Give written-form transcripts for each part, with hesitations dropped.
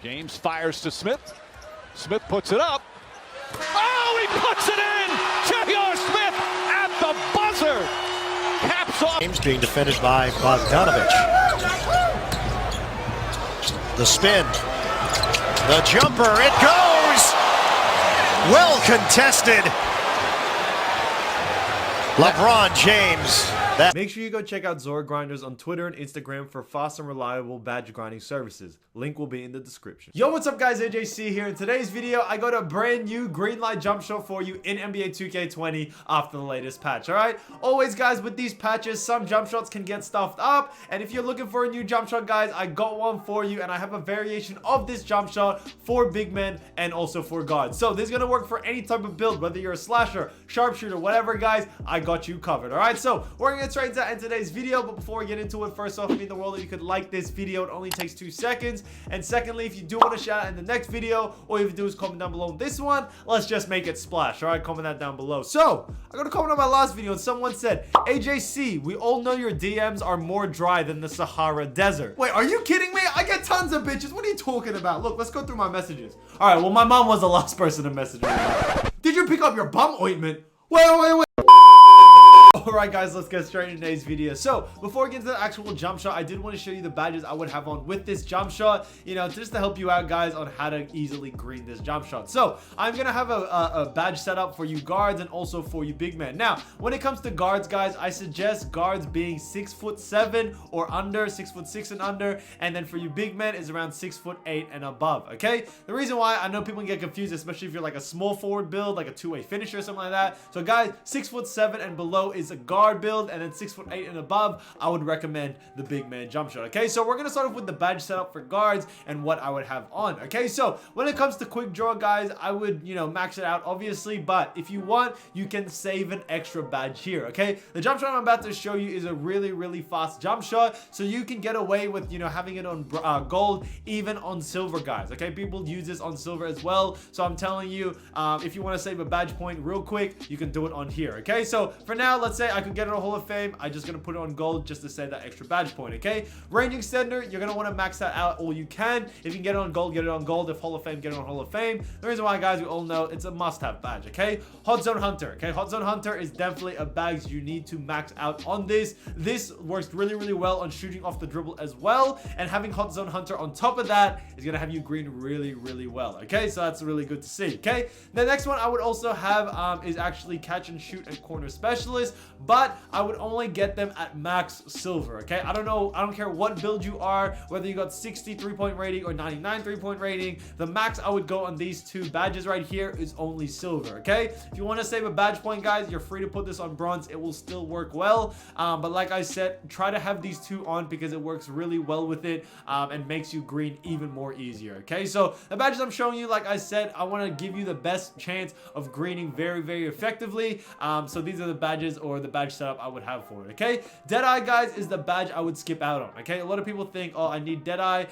James fires to Smith. Smith puts it up. Oh, he puts it in! J.R. Smith at the buzzer! Caps off. James being defended by Bogdanovich. The spin. The jumper. It goes! Well contested. LeBron James. Make sure you go check out Zora Grinders on Twitter and Instagram for fast and reliable badge grinding services. Link will be in the description. Yo, what's up guys, AJC here. In today's video, I got a brand new green light jump shot for you in NBA 2K20 after the latest patch, alright? Always guys, with these patches, some jump shots can get stuffed up. And if you're looking for a new jump shot, guys, I got one for you. And I have a variation of this jump shot for big men and also for guards. So this is going to work for any type of build, whether you're a slasher, sharpshooter, whatever guys, I got you covered, alright? So we're going to get straight into that in today's video, but before we get into it, first off, it means the world that you could like this video. It only takes 2 seconds. And secondly, if you do want to shout out in the next video, all you have to do is comment down below on this one. Let's just make it splash. All right, comment that down below. So I got a comment on my last video and someone said, AJC, we all know your DMs are more dry than the Sahara Desert. Wait, are you kidding me? I get tons of bitches. What are you talking about? Look, let's go through my messages. All right, well, my mom was the last person to message me. Did you pick up your bum ointment? Wait. Alright guys, let's get straight into today's video. So before we get into the actual jump shot, I did want to show you the badges I would have on with this jump shot, you know, just to help you out guys on how to easily green this jump shot. So I'm gonna have a badge set up for you guards and also for you big men. Now when it comes to guards guys, I suggest guards being 6'7" or under, 6'6" and under, and then for you big men is around 6'8" and above. Okay, the reason why I know people can get confused, especially if you're like a small forward build, like a two-way finisher or something like that. So guys, 6'7" and below is a guard build, and then 6'8" and above, I would recommend the big man jump shot. Okay, so we're gonna start off with the badge setup for guards and what I would have on. Okay, so when it comes to quick draw guys, I would, you know, max it out obviously, but if you want, you can save an extra badge here. Okay, the jump shot I'm about to show you is a really fast jump shot, so you can get away with, you know, having it on gold, even on silver guys. Okay, people use this on silver as well, so I'm telling you, if you want to save a badge point real quick, you can do it on here. Okay, so for now, let's say I could get it on Hall of Fame. I'm just gonna put it on gold just to save that extra badge point. Okay, range extender, you're gonna want to max that out all you can. If you can get it on gold, get it on gold. If Hall of Fame, get it on Hall of Fame. The reason why guys, we all know it's a must-have badge. Okay, Hot Zone Hunter. Okay, Hot Zone Hunter is definitely a badge you need to max out on this. This works really well on shooting off the dribble as well, and having Hot Zone Hunter on top of that is gonna have you green really well. Okay, so that's really good to see. Okay, the next one I would also have is actually catch and shoot and corner specialist, but I would only get them at max silver. Okay, I don't care what build you are, whether you got 60 3-point rating or 99 3-point rating, the max I would go on these two badges right here is only silver. Okay, if you want to save a badge point guys, you're free to put this on bronze. It will still work well, but like I said, try to have these two on because it works really well with it, and makes you green even more easier. Okay, so the badges I'm showing you, like I said, I want to give you the best chance of greening very effectively, so these are the badges or the badge setup I would have for it. Okay, Deadeye guys is the badge I would skip out on. Okay, a lot of people think, oh, I need Deadeye.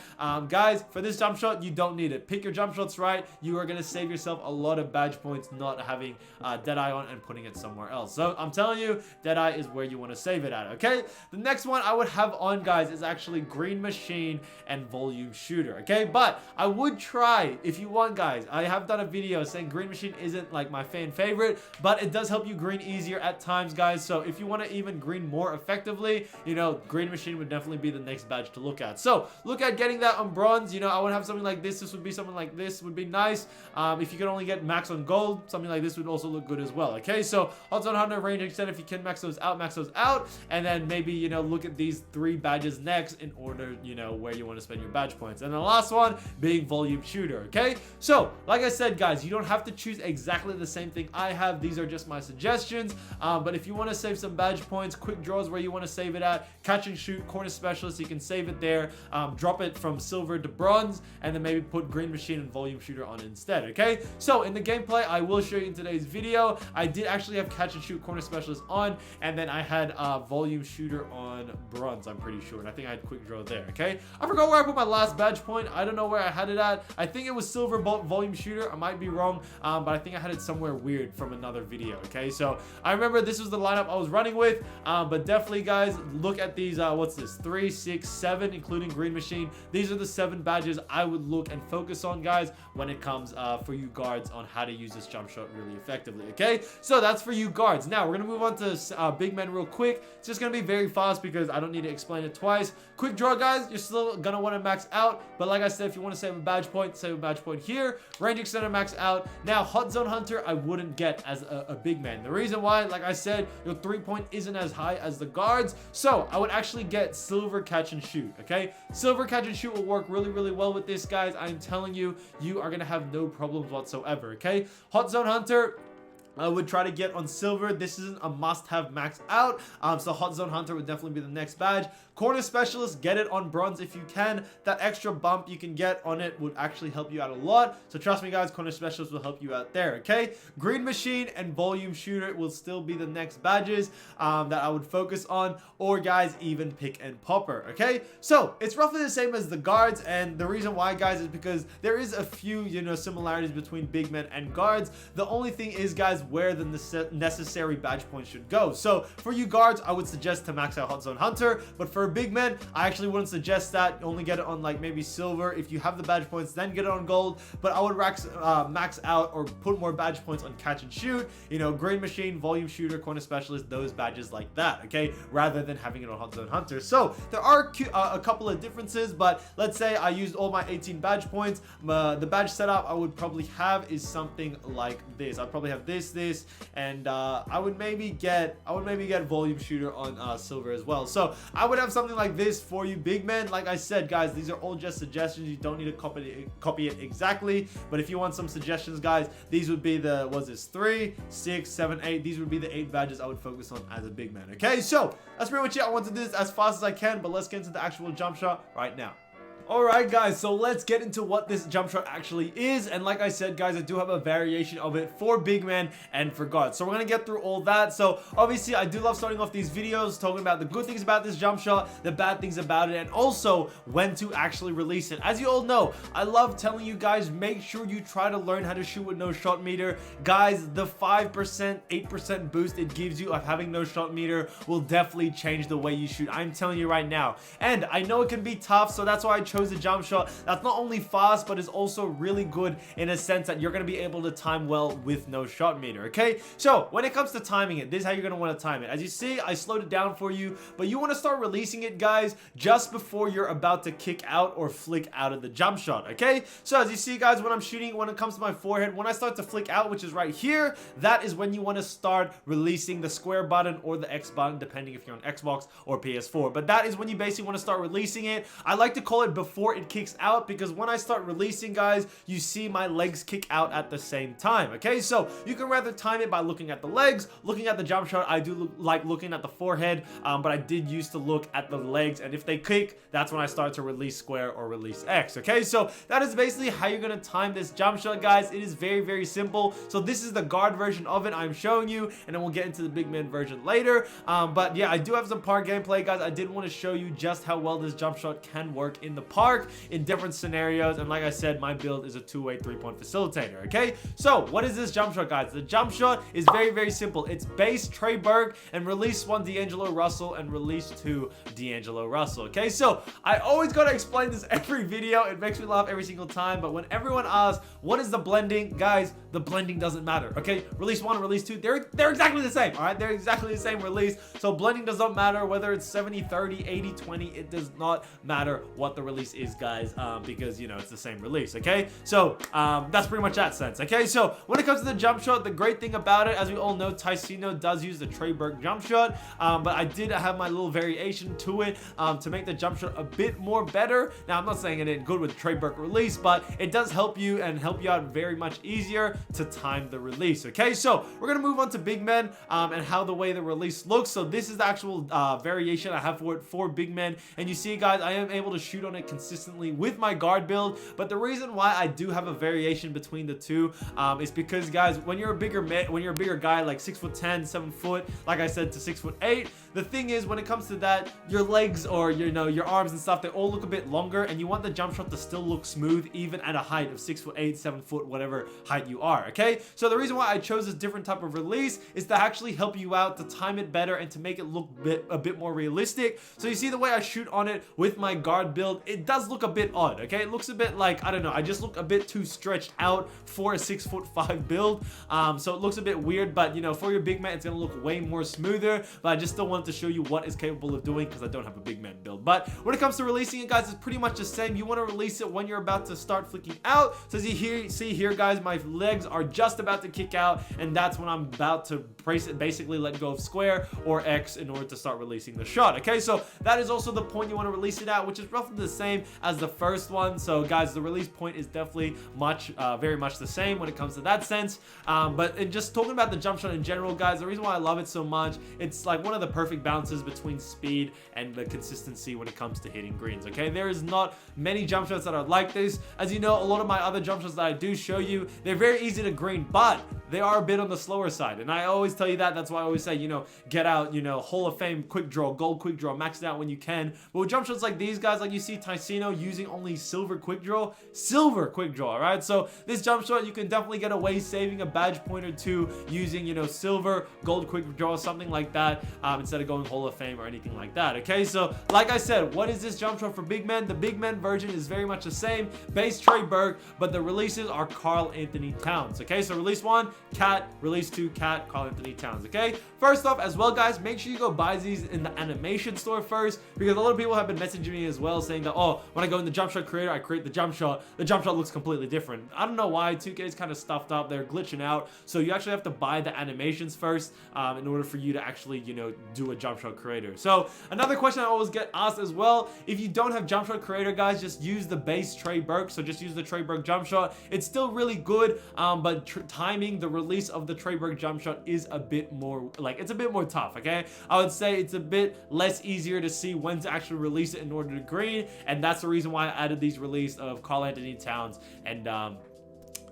Guys, for this jump shot, you don't need it. Pick your jump shots right. You are going to save yourself a lot of badge points not having Deadeye on and putting it somewhere else. So I'm telling you, Deadeye is where you want to save it at. Okay, the next one I would have on guys is actually Green Machine and Volume Shooter. Okay, but I would try, if you want guys, I have done a video saying Green Machine isn't like my fan favorite, but it does help you green easier at times guys. So if you want to even green more effectively, you know, Green Machine would definitely be the next badge to look at. So look at getting that on bronze. You know, I would have something like this. This would be something like this would be nice. If you could only get max on gold, something like this would also look good as well. Okay, so Hot Zone Hunter, range extend, if you can max those out, and then maybe, you know, look at these 3 badges next in order, you know, where you want to spend your badge points. And the last one being Volume Shooter. Okay, so like I said guys, you don't have to choose exactly the same thing I have. These are just my suggestions, but if you want to save some badge points, quick draws where you want to save it at, catch and shoot, corner specialist, you can save it there, drop it from silver to bronze, and then maybe put Green Machine and Volume Shooter on instead. Okay, so in the gameplay I will show you in today's video, I did actually have catch and shoot, corner specialist on, and then I had Volume Shooter on bronze, I'm pretty sure, and I think I had quick draw there. Okay, I forgot where I put my last badge point. I don't know where I had it at. I think it was silver Volume Shooter. I might be wrong, but I think I had it somewhere weird from another video. Okay, so I remember this was the lineup lineup I was running with. But definitely, guys, look at these. What's this? 3, 6, 7, including Green Machine. These are the 7 badges I would look and focus on, guys, when it comes for you guards on how to use this jump shot really effectively. Okay, so that's for you guards. Now we're gonna move on to big men real quick. It's just gonna be very fast because I don't need to explain it twice. Quick draw, guys. You're still gonna want to max out, but like I said, if you want to save a badge point, save a badge point here. Range extender, max out. Now hot zone hunter I wouldn't get as a big man. The reason why, like I said, your 3-point isn't as high as the guards, so I would actually get silver catch and shoot. Okay, silver catch and shoot will work really well with this, guys. I'm telling you, you are gonna have no problems whatsoever. Okay, hot zone hunter, I would try to get on silver. This isn't a must-have max out, so hot zone hunter would definitely be the next badge. Corner specialist, get it on bronze if you can. That extra bump you can get on it would actually help you out a lot, so trust me, guys, corner specialist will help you out there. Okay, green machine and volume shooter will still be the next badges that I would focus on, or guys, even pick and popper. Okay, so it's roughly the same as the guards, and the reason why, guys, is because there is a few, you know, similarities between big men and guards. The only thing is, guys, where the necessary badge points should go. So for you guards, I would suggest to max out hot zone hunter, but for big men, I actually wouldn't suggest that. Only get it on like maybe silver. If you have the badge points, then get it on gold, but I would max out or put more badge points on catch and shoot, you know, green machine, volume shooter, corner specialist, those badges like that. Okay, rather than having it on hot zone hunter. So there are a couple of differences, but let's say I used all my 18 badge points. The badge setup I would probably have is something like this. I'd probably have this, and I would maybe get volume shooter on silver as well. So I would have something like this for you big men. Like I said, guys, these are all just suggestions. You don't need to copy it exactly, but if you want some suggestions, guys, these would be the 3, 6, 7, 8. These would be the 8 badges I would focus on as a big man. Okay, so that's pretty much it. I want to do this as fast as I can, but let's get into the actual jump shot right now. Alright, guys, so let's get into what this jump shot actually is. And like I said, guys, I do have a variation of it for big men and for guards, so we're gonna get through all that. So obviously I do love starting off these videos talking about the good things about this jump shot, the bad things about it, and also when to actually release it. As you all know, I love telling you guys, make sure you try to learn how to shoot with no shot meter. Guys, the 5%, 8% boost it gives you of having no shot meter will definitely change the way you shoot. I'm telling you right now. And I know it can be tough, so that's why I chose the jump shot. That's not only fast, but is also really good in a sense that you're going to be able to time well with no shot meter. Okay, so when it comes to timing it, this is how you're going to want to time it. As you see, I slowed it down for you, but you want to start releasing it, guys, just before you're about to kick out or flick out of the jump shot. Okay, so as you see, guys, when I'm shooting, when it comes to my forehead, when I start to flick out, which is right here, that is when you want to start releasing the square button or the X button, depending if you're on Xbox or PS4. But that is when you basically want to start releasing it. I like to call it before it kicks out, because when I start releasing, guys, you see my legs kick out at the same time. Okay, so you can rather time it by looking at the legs, looking at the jump shot. I do like looking at the forehead, but I did used to look at the legs, and if they kick, that's when I start to release square or release X. Okay, so that is basically how you're gonna time this jump shot, guys. It is very simple. So this is the guard version of it I'm showing you, and then we'll get into the big man version later. But yeah, I do have some park gameplay, guys. I did want to show you just how well this jump shot can work in the park in different scenarios, and like I said, my build is a two-way 3-point facilitator. Okay, so what is this jump shot, guys? The jump shot is very simple. It's base Trey Burke and release 1 D'Angelo Russell and release 2 D'Angelo Russell. Okay, so I always gotta explain this every video. It makes me laugh every single time, but when everyone asks what is the blending, guys, the blending doesn't matter. Okay, release 1, release 2, they're exactly the same. All right, they're exactly the same release, so blending does not matter whether it's 70-30, 80-20. It does not matter what the release is, guys, because you know it's the same release. Okay, so that's pretty much that sense. Okay, so when it comes to the jump shot, the great thing about it, as we all know, Ticino does use the Trey Burke jump shot, but I did have my little variation to it to make the jump shot a bit more better. Now I'm not saying it ain't good with Trey Burke release, but it does help you and help you out very much easier to time the release. Okay, so we're gonna move on to big men and how the way the release looks. So this is the actual variation I have for it for big men, and you see, guys, I am able to shoot on it it consistently with my guard build. But the reason why I do have a variation between the two is because, guys, when you're a bigger guy, like 6'10", 7 foot, like I said, to 6'8", the thing is, when it comes to that, your legs or your arms and stuff, they all look a bit longer, and you want the jump shot to still look smooth even at a height of 6'8", 7 foot, whatever height you are. Okay, so the reason why I chose this different type of release is to actually help you out, to time it better, and to make it look a bit more realistic. So you see the way I shoot on it with my guard build, it does look a bit odd. Okay, it looks a bit like, I don't know, I just look a bit too stretched out for a 6'5" build. So it looks a bit weird, but for your big man, it's gonna look way more smoother. But I just still wanted to show you what it's capable of doing because I don't have a big man build. But when it comes to releasing it, guys, it's pretty much the same. You want to release it when you're about to start flicking out. So as you see here, guys, my legs are just about to kick out, and that's when I'm about to basically let go of square or X in order to start releasing the shot. Okay, so that is also the point you want to release it at, which is roughly the same as the first one. So guys, the release point is definitely very much the same when it comes to that sense. But just talking about the jump shot in general, guys, the reason why I love it so much, it's like one of the perfect balances between speed and the consistency when it comes to hitting greens. Okay, there is not many jump shots that are like this. As you know, a lot of my other jump shots that I do show you, they're very easy to green, but they are a bit on the slower side, and I always tell you that. That's why I always say, get out, Hall of Fame quick draw, gold quick draw, max it out when you can. But with jump shots like these, guys, like you see Ticino using only silver quick draw, all right? So this jump shot, you can definitely get away saving a badge point or two using, silver, gold quick draw, something like that, instead of going Hall of Fame or anything like that. Okay, so like I said, what is this jump shot for big men? The big men version is very much the same, base Trey Burke, but the releases are Karl Anthony Towns. Okay, so release 1, Cat, release 2, Cat, Karl Anthony Towns. Okay, first off as well, guys, make sure you go buy these in the animation store first, because a lot of people have been messaging me as well saying that, oh, when I go in the jump shot creator, I create the jump shot looks completely different. I don't know why. 2K is kind of stuffed up, they're glitching out, so you actually have to buy the animations first in order for you to actually do a jump shot creator. So another question I always get asked as well, if you don't have jump shot creator, guys, just use the base Trey Burke. So just use the Trey Burke jump shot. It's still really good, but timing the release of the Trey Burke jump shot is a bit more, it's a bit more tough. Okay, I would say it's a bit less easier to see when to actually release it in order to green, and that's the reason why I added these release of Karl Anthony Towns and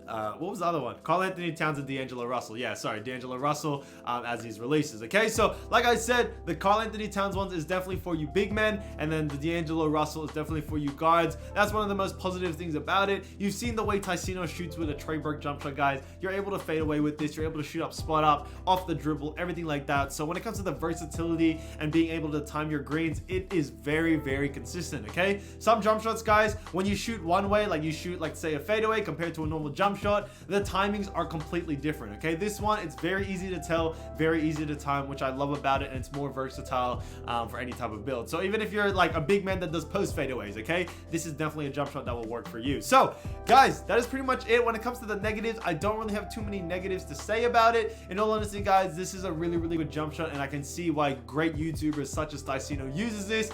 what was the other one? Karl Anthony Towns and D'Angelo Russell. Yeah, sorry, D'Angelo Russell as these releases. Okay, so like I said, the Karl Anthony Towns ones is definitely for you big men, and then the D'Angelo Russell is definitely for you guards. That's one of the most positive things about it. You've seen the way Ticino shoots with a Trey Burke jump shot, guys. You're able to fade away with this. You're able to shoot up, spot up, off the dribble, everything like that. So when it comes to the versatility and being able to time your greens, it is very, very consistent. Okay, some jump shots, guys, when you shoot one way, like you shoot, like say a fadeaway compared to a normal jump shot, the timings are completely different. Okay, this one, it's very easy to tell, very easy to time, which I love about it, and it's more versatile for any type of build. So even if you're like a big man that does post fadeaways, okay, this is definitely a jump shot that will work for you. So guys, that is pretty much it. When it comes to the negatives, I don't really have too many negatives to say about it. In all honesty, guys, this is a really, really good jump shot, and I can see why great YouTubers such as Ticino uses this,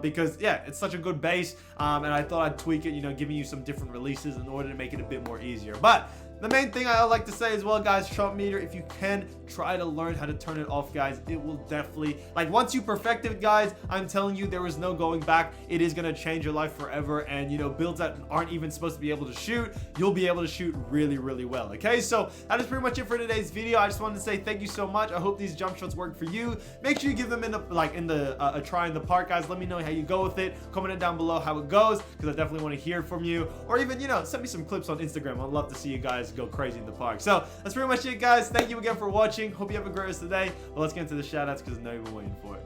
because yeah, it's such a good base, and I thought I'd tweak it, giving you some different releases in order to make it a bit more easier. But the main thing I like to say as well, guys, shot meter, if you can, try to learn how to turn it off, guys. It will definitely, once you perfect it, guys, I'm telling you, there is no going back. It is going to change your life forever, and builds that aren't even supposed to be able to shoot, you'll be able to shoot really, really well. Okay, so that is pretty much it for today's video. I just wanted to say thank you so much. I hope these jump shots work for you. Make sure you give them a try in the park, guys. Let me know how you go with it. Comment it down below how it goes, because I definitely want to hear from you, or even send me some clips on Instagram. I'd love to see you guys go crazy in the park. So that's pretty much it, guys. Thank you again for watching. Hope you have a great rest of the day. Well, let's get into the shout outs, because I know you've been waiting for it.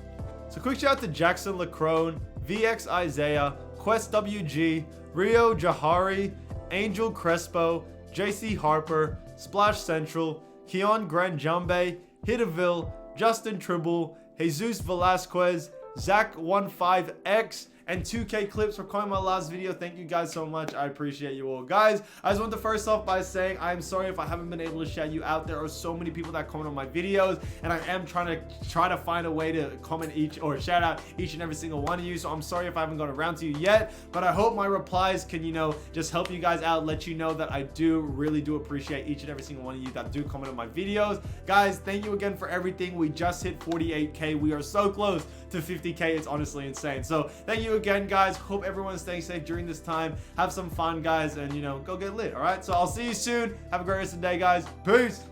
So quick shout out to Jackson Lacrone, VX Isaiah, Quest WG, Rio Jahari, Angel Crespo, JC Harper, Splash Central, Keon Granjambe, Hitaville, Justin Tribble, Jesus Velasquez, Zach15X, and 2K Clips for calling my last video. Thank you guys so much. I appreciate you all, guys. I just want to first off by saying I'm sorry if I haven't been able to shout you out. There are so many people that comment on my videos, and I am trying to find a way to comment or shout out each and every single one of you. So I'm sorry if I haven't gone around to you yet, but I hope my replies can just help you guys out, let you know that I really do appreciate each and every single one of you that do comment on my videos. Guys, thank you again for everything. We just hit 48K. We are so close to 50K. It's honestly insane. So thank you you again, guys. Hope everyone's staying safe during this time. Have some fun, guys, and, you know, go get lit, all right? So I'll see you soon. Have a great rest of the day, guys. Peace.